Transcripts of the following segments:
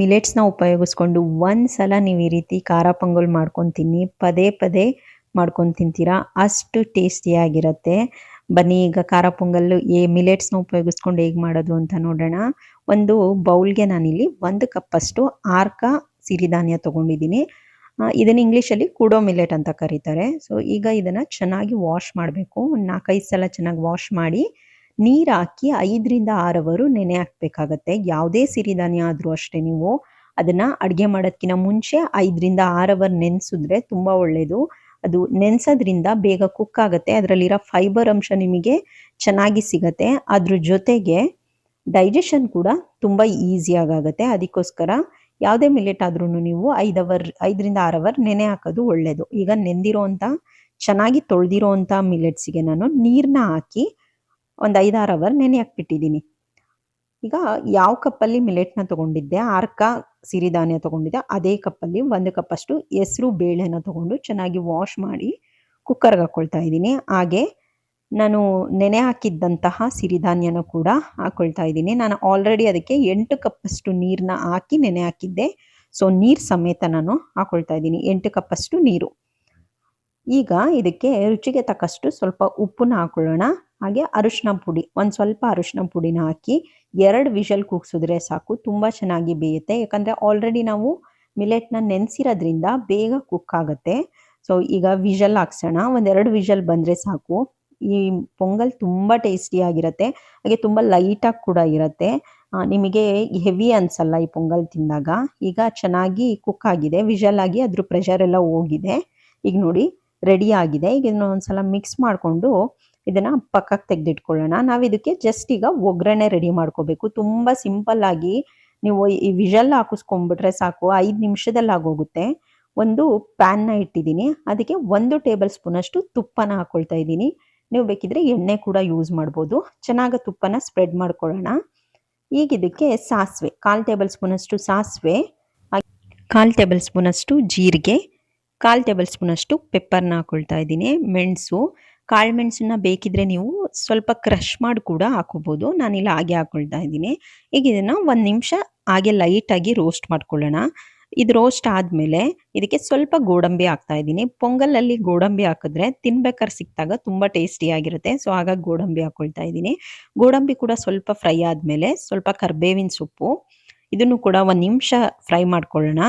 ಮಿಲೆಟ್ಸ್ನ ಉಪಯೋಗಿಸ್ಕೊಂಡು ಒಂದ್ಸಲ ನೀವು ಈ ರೀತಿ ಖಾರ ಪೊಂಗಲ್ ಮಾಡ್ಕೊಂಡು ತಿನ್ನಿ. ಪದೇ ಪದೇ ಮಾಡ್ಕೊಂಡು ತಿಂತೀರಾ, ಅಷ್ಟು ಟೇಸ್ಟಿಯಾಗಿರುತ್ತೆ. ಬನ್ನಿ ಈಗ ಖಾರ ಪೊಂಗಲ್ಲು ಮಿಲೆಟ್ಸ್ನ ಉಪಯೋಗಿಸ್ಕೊಂಡು ಹೇಗೆ ಮಾಡೋದು ಅಂತ ನೋಡೋಣ. ಒಂದು ಬೌಲ್ಗೆ ನಾನಿಲ್ಲಿ 1 ಕಪ್ಪಷ್ಟು ಆರ್ಕ ಸಿರಿಧಾನ್ಯ ತೊಗೊಂಡಿದ್ದೀನಿ. ಇದನ್ನು ಇಂಗ್ಲೀಷಲ್ಲಿ ಕೂಡೋ ಮಿಲೆಟ್ ಅಂತ ಕರೀತಾರೆ. ಸೊ ಈಗ ಇದನ್ನು ಚೆನ್ನಾಗಿ ವಾಶ್ ಮಾಡಬೇಕು. ಒಂದು 4-5 ಸಲ ಚೆನ್ನಾಗಿ ವಾಶ್ ಮಾಡಿ ನೀರು ಹಾಕಿ 5ರಿಂದ 6 ಅವರು ನೆನೆ ಹಾಕಬೇಕಾಗತ್ತೆ. ಯಾವುದೇ ಸಿರಿಧಾನ್ಯ ಆದರೂ ಅಷ್ಟೇ, ನೀವು ಅದನ್ನು ಅಡುಗೆ ಮಾಡೋದಕ್ಕಿಂತ ಮುಂಚೆ 5ರಿಂದ 6 ಅವರ್ ನೆನೆಸಿದ್ರೆ ತುಂಬ ಒಳ್ಳೆಯದು. ಅದು ನೆನೆಸೋದ್ರಿಂದ ಬೇಗ ಕುಕ್ ಆಗುತ್ತೆ, ಅದರಲ್ಲಿರೋ ಫೈಬರ್ ಅಂಶ ನಿಮಗೆ ಚೆನ್ನಾಗಿ ಸಿಗತ್ತೆ. ಅದ್ರ ಜೊತೆಗೆ ಡೈಜೆಷನ್ ಕೂಡ ತುಂಬ ಈಸಿಯಾಗುತ್ತೆ. ಅದಕ್ಕೋಸ್ಕರ ಯಾವುದೇ ಮಿಲೆಟ್ ಆದ್ರೂ ನೀವು 5ರಿಂದ 6 ಅವರ್ ನೆನೆ ಹಾಕೋದು ಒಳ್ಳೆಯದು. ಈಗ ನೆಂದಿರೋಂಥ ಚೆನ್ನಾಗಿ ತೊಳೆದಿರೋಂಥ ಮಿಲೆಟ್ಸಿಗೆ ನಾನು ನೀರನ್ನ ಹಾಕಿ ಒಂದು 5-6 ಅವರ್ ನೆನೆ ಹಾಕ್ಬಿಟ್ಟಿದ್ದೀನಿ. ಈಗ ಯಾವ ಕಪ್ಪಲ್ಲಿ ಮಿಲೆಟ್ನ ತೊಗೊಂಡಿದ್ದೆ, ಆರ್ಕ ಸಿರಿಧಾನ್ಯ ತೊಗೊಂಡಿದ್ದೆ, ಅದೇ ಕಪ್ಪಲ್ಲಿ 1 ಕಪ್ಪಷ್ಟು ಹೆಸರು ಬೇಳೆನ ತೊಗೊಂಡು ಚೆನ್ನಾಗಿ ವಾಶ್ ಮಾಡಿ ಕುಕ್ಕರ್ಗೆ ಹಾಕ್ಕೊಳ್ತಾ ಇದ್ದೀನಿ. ಹಾಗೆ ನಾನು ನೆನೆ ಹಾಕಿದ್ದಂತಹ ಸಿರಿಧಾನ್ಯನ ಕೂಡ ಹಾಕ್ಕೊಳ್ತಾ ಇದ್ದೀನಿ. ನಾನು ಆಲ್ರೆಡಿ ಅದಕ್ಕೆ 8 ಕಪ್ಪಷ್ಟು ನೀರನ್ನ ಹಾಕಿ ನೆನೆ ಹಾಕಿದ್ದೆ. ಸೊ ನೀರು ಸಮೇತ ನಾನು ಹಾಕ್ಕೊಳ್ತಾ ಇದ್ದೀನಿ, 8 ಕಪ್ಪಷ್ಟು ನೀರು. ಈಗ ಇದಕ್ಕೆ ರುಚಿಗೆ ತಕ್ಕಷ್ಟು ಸ್ವಲ್ಪ ಉಪ್ಪನ್ನ ಹಾಕೊಳ್ಳೋಣ. ಹಾಗೆ ಅರಿಶಿನ ಪುಡಿ, ಒಂದು ಸ್ವಲ್ಪ ಅರಿಶಿನ ಪುಡಿನ ಹಾಕಿ 2 ವಿಷಲ್ ಕೂಗಿಸಿದ್ರೆ ಸಾಕು, ತುಂಬ ಚೆನ್ನಾಗಿ ಬೇಯುತ್ತೆ. ಯಾಕಂದರೆ ಆಲ್ರೆಡಿ ನಾವು ಮಿಲೆಟ್ನ ನೆನೆಸಿರೋದ್ರಿಂದ ಬೇಗ ಕುಕ್ ಆಗುತ್ತೆ. ಸೊ ಈಗ ವಿಷಲ್ ಹಾಕ್ಸೋಣ. 1-2 ವಿಷಲ್ ಬಂದರೆ ಸಾಕು. ಈ ಪೊಂಗಲ್ ತುಂಬ ಟೇಸ್ಟಿಯಾಗಿರುತ್ತೆ, ಹಾಗೆ ತುಂಬ ಲೈಟಾಗಿ ಕೂಡ ಇರುತ್ತೆ. ನಿಮಗೆ ಹೆವಿ ಅನಿಸಲ್ಲ ಈ ಪೊಂಗಲ್ ತಿಂದಾಗ. ಈಗ ಚೆನ್ನಾಗಿ ಕುಕ್ ಆಗಿದೆ, ವಿಷಲ್ ಆಗಿ ಅದ್ರ ಪ್ರೆಷರ್ ಎಲ್ಲ ಹೋಗಿದೆ. ಈಗ ನೋಡಿ ರೆಡಿ ಆಗಿದೆ. ಈಗ ಇದನ್ನ ಒಂದ್ಸಲ ಮಿಕ್ಸ್ ಮಾಡಿಕೊಂಡು ಇದನ್ನು ಪಕ್ಕಕ್ಕೆ ತೆಗೆದಿಟ್ಕೊಳ್ಳೋಣ. ನಾವು ಇದಕ್ಕೆ ಜಸ್ಟ್ ಈಗ ಒಗ್ಗರಣೆ ರೆಡಿ ಮಾಡ್ಕೋಬೇಕು. ತುಂಬ ಸಿಂಪಲ್ ಆಗಿ ನೀವು ಈ ವಿಷಲ್ ಹಾಕಿಸ್ಕೊಂಡ್ಬಿಟ್ರೆ ಸಾಕು, 5 ನಿಮಿಷದಲ್ಲಿ ಆಗೋಗುತ್ತೆ. ಒಂದು ಪ್ಯಾನ್ನ ಇಟ್ಟಿದ್ದೀನಿ, ಅದಕ್ಕೆ 1 ಟೇಬಲ್ ಸ್ಪೂನಷ್ಟು ತುಪ್ಪನ ಹಾಕ್ಕೊಳ್ತಾ ಇದ್ದೀನಿ. ನೀವು ಬೇಕಿದ್ರೆ ಎಣ್ಣೆ ಕೂಡ ಯೂಸ್ ಮಾಡ್ಬೋದು. ಚೆನ್ನಾಗಿ ತುಪ್ಪನ ಸ್ಪ್ರೆಡ್ ಮಾಡ್ಕೊಳ್ಳೋಣ. ಈಗ ಇದಕ್ಕೆ ಸಾಸಿವೆ, 1/4 ಟೇಬಲ್ ಸ್ಪೂನಷ್ಟು ಸಾಸಿವೆ, 1/4 ಟೇಬಲ್ ಸ್ಪೂನಷ್ಟು ಜೀರಿಗೆ, 1/4 ಟೇಬಲ್ ಸ್ಪೂನಷ್ಟು ಪೆಪ್ಪರ್ನ ಹಾಕ್ಕೊಳ್ತಾ ಇದ್ದೀನಿ. ಮೆಣಸು, ಕಾಳು ಮೆಣಸನ್ನ ಬೇಕಿದ್ರೆ ನೀವು ಸ್ವಲ್ಪ ಕ್ರಷ್ ಮಾಡಿ ಕೂಡ ಹಾಕೋಬೋದು. ನಾನಿಲ್ಲ ಹಾಗೆ ಹಾಕ್ಕೊಳ್ತಾ ಇದ್ದೀನಿ. ಈಗ ಇದನ್ನು 1 ನಿಮಿಷ ಹಾಗೆ ಲೈಟಾಗಿ ರೋಸ್ಟ್ ಮಾಡ್ಕೊಳ್ಳೋಣ. ಇದು ರೋಸ್ಟ್ ಆದಮೇಲೆ ಇದಕ್ಕೆ ಸ್ವಲ್ಪ ಗೋಡಂಬಿ ಹಾಕ್ತಾ ಇದ್ದೀನಿ. ಪೊಂಗಲಲ್ಲಿ ಗೋಡಂಬಿ ಹಾಕಿದ್ರೆ ತಿನ್ಬೇಕಾದ್ರೆ ಸಿಕ್ಕಿದಾಗ ತುಂಬ ಟೇಸ್ಟಿಯಾಗಿರುತ್ತೆ. ಸೊ ಹಾಗಾಗಿ ಗೋಡಂಬಿ ಹಾಕ್ಕೊಳ್ತಾ ಇದ್ದೀನಿ. ಗೋಡಂಬಿ ಕೂಡ ಸ್ವಲ್ಪ ಫ್ರೈ ಆದಮೇಲೆ ಸ್ವಲ್ಪ ಕರಿಬೇವಿನ ಸೊಪ್ಪು, ಇದನ್ನು ಕೂಡ 1 ನಿಮಿಷ ಫ್ರೈ ಮಾಡ್ಕೊಳ್ಳೋಣ.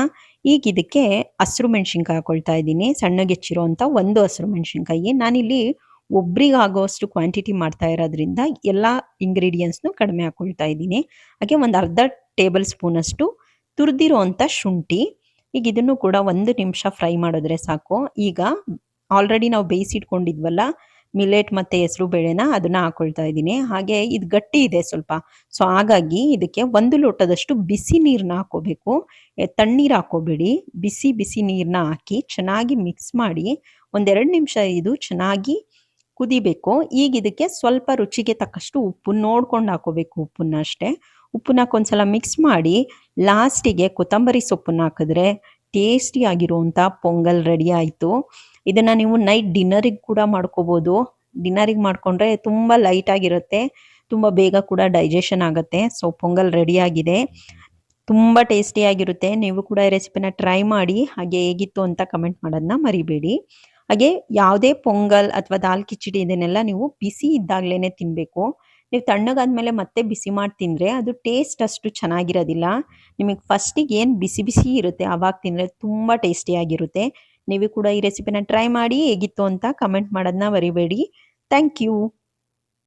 ಈಗ ಇದಕ್ಕೆ ಹಸಿರು ಮೆಣಸಿನ್ಕಾಯಿ ಹಾಕ್ಕೊಳ್ತಾ ಇದ್ದೀನಿ. ಸಣ್ಣಗೆ ಹೆಚ್ಚಿರೋಂಥ 1 ಹಸಿರು ಮೆಣಸಿನ್ಕಾಯಿ. ನಾನಿಲ್ಲಿ ಒಬ್ರಿಗೆ ಆಗೋಷ್ಟು ಕ್ವಾಂಟಿಟಿ ಮಾಡ್ತಾ ಇರೋದ್ರಿಂದ ಎಲ್ಲ ಇಂಗ್ರೀಡಿಯೆಂಟ್ಸ್ನು ಕಡಿಮೆ ಹಾಕ್ಕೊಳ್ತಾ ಇದ್ದೀನಿ. ಹಾಗೆ ಒಂದು ಅರ್ಧ ಟೇಬಲ್ ಸ್ಪೂನಷ್ಟು ತುರಿದಿರೋ ಅಂಥ ಶುಂಠಿ. ಈಗ ಇದನ್ನು ಕೂಡ 1 ನಿಮಿಷ ಫ್ರೈ ಮಾಡಿದ್ರೆ ಸಾಕು. ಈಗ ಆಲ್ರೆಡಿ ನಾವು ಬೇಯಿಸಿಟ್ಕೊಂಡಿದ್ವಲ್ಲ ಮಿಲೆಟ್ ಮತ್ತು ಹೆಸರು ಬೇಳೆನ, ಅದನ್ನು ಹಾಕ್ಕೊಳ್ತಾ ಇದ್ದೀನಿ. ಹಾಗೆ ಇದು ಗಟ್ಟಿ ಇದೆ ಸ್ವಲ್ಪ, ಸೊ ಹಾಗಾಗಿ ಇದಕ್ಕೆ 1 ಲೋಟದಷ್ಟು ಬಿಸಿ ನೀರನ್ನ ಹಾಕ್ಕೋಬೇಕು. ತಣ್ಣೀರು ಹಾಕ್ಕೋಬೇಡಿ, ಬಿಸಿ ಬಿಸಿ ನೀರನ್ನ ಹಾಕಿ ಚೆನ್ನಾಗಿ ಮಿಕ್ಸ್ ಮಾಡಿ 1-2 ನಿಮಿಷ ಇದು ಚೆನ್ನಾಗಿ ಕುದಿಬೇಕು. ಈಗ ಇದಕ್ಕೆ ಸ್ವಲ್ಪ ರುಚಿಗೆ ತಕ್ಕಷ್ಟು ಉಪ್ಪು ನೋಡ್ಕೊಂಡು ಹಾಕೋಬೇಕು, ಉಪ್ಪನ್ನ ಅಷ್ಟೇ. ಉಪ್ಪನ್ನ ಹಾಕೊಂದ್ಸಲ ಮಿಕ್ಸ್ ಮಾಡಿ ಲಾಸ್ಟಿಗೆ ಕೊತ್ತಂಬರಿ ಸೊಪ್ಪನ್ನ ಹಾಕಿದ್ರೆ ಟೇಸ್ಟಿಯಾಗಿರುವಂಥ ಪೊಂಗಲ್ ರೆಡಿ ಆಯಿತು. ಇದನ್ನು ನೀವು ನೈಟ್ ಡಿನ್ನರಿಗೆ ಕೂಡ ಮಾಡ್ಕೋಬೋದು. ಡಿನ್ನರಿಗೆ ಮಾಡಿಕೊಂಡ್ರೆ ತುಂಬ ಲೈಟಾಗಿರುತ್ತೆ, ತುಂಬ ಬೇಗ ಕೂಡ ಡೈಜೆಷನ್ ಆಗುತ್ತೆ. ಸೊ ಪೊಂಗಲ್ ರೆಡಿಯಾಗಿದೆ, ತುಂಬ ಟೇಸ್ಟಿಯಾಗಿರುತ್ತೆ. ನೀವು ಕೂಡ ಈ ರೆಸಿಪಿನ ಟ್ರೈ ಮಾಡಿ, ಹಾಗೆ ಹೇಗಿತ್ತು ಅಂತ ಕಮೆಂಟ್ ಮಾಡೋದನ್ನ ಮರಿಬೇಡಿ. ಹಾಗೆ ಯಾವುದೇ ಪೊಂಗಲ್ ಅಥವಾ ದಾಲ್ ಕಿಚಡಿ ಇದನ್ನೆಲ್ಲ ನೀವು ಬಿಸಿ ಇದ್ದಾಗಲೇ ತಿನ್ನಬೇಕು. ನೀವು ತಣ್ಣಗಾದ್ಮೇಲೆ ಮತ್ತೆ ಬಿಸಿ ಮಾಡಿ ತಿಂದರೆ ಅದು ಟೇಸ್ಟ್ ಅಷ್ಟು ಚೆನ್ನಾಗಿರೋದಿಲ್ಲ. ನಿಮಗೆ ಫಸ್ಟಿಗೆ ಏನು ಬಿಸಿ ಬಿಸಿ ಇರುತ್ತೆ ಆವಾಗ ತಿಂದರೆ ತುಂಬ ಟೇಸ್ಟಿಯಾಗಿರುತ್ತೆ. ನೀವು ಕೂಡ ಈ ರೆಸಿಪಿನ ಟ್ರೈ ಮಾಡಿ, ಹೇಗಿತ್ತು ಅಂತ ಕಮೆಂಟ್ ಮಾಡೋದನ್ನ ಮರಿಬೇಡಿ. Thank you.